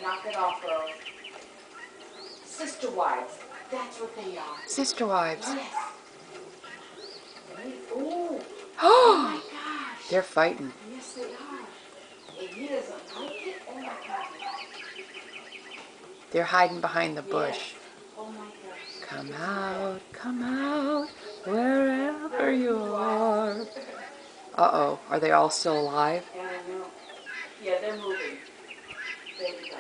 Knock it off, girls. Sister wives. That's what they are. Sister wives. Yes. Ooh. Oh Oh, my gosh. they're fighting. Yes, they are. And he doesn't like it. Oh my gosh. They're hiding behind the bush. Yes. Oh my gosh. Come out, wherever you are. Uh-oh, are they all still alive? Yeah, I know. Yeah, they're moving. There we go.